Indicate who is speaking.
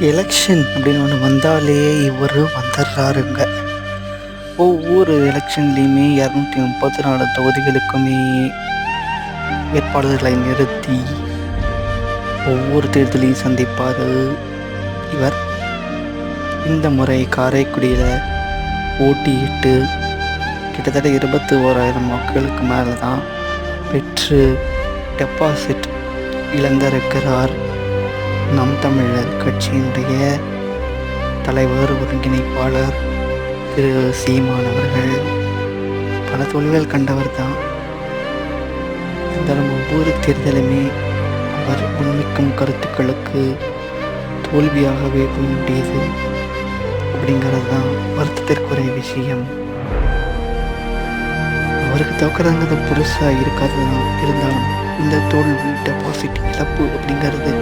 Speaker 1: Election அப்படின்னு ஒன்று வந்தாலே இவர் வந்துடுறாருங்க. ஒவ்வொரு எலெக்ஷன்லேயுமே 234 தொகுதிகளுக்குமே வேட்பாளர்களை நிறுத்தி ஒவ்வொரு தேர்தலையும் சந்திப்பார் இவர். இந்த முறை காரைக்குடியில் போட்டியிட்டு கிட்டத்தட்ட 21,000 மக்களுக்கு மேலே தான் பெற்று டெபாசிட் இழந்திருக்கிறார் நம் தமிழர் கட்சியினுடைய தலைவர் ஒருங்கிணைப்பாளர் திரு சீமான் அவர்கள். பல தோல்விகள் கண்டவர் தான். இருந்தாலும் ஒவ்வொரு தேர்தலுமே அவர் உண்மைக்கும் கருத்துக்களுக்கு தோல்வியாகவே போய் முடியுது அப்படிங்கிறது தான் வருத்தத்திற்குரிய விஷயம். அவருக்கு தோக்கிறதுங்கிறது புதுசாக இருக்காது தான். இருந்தாலும் இந்த தோல்வி, டெபாசிட் இழப்பு அப்படிங்கிறது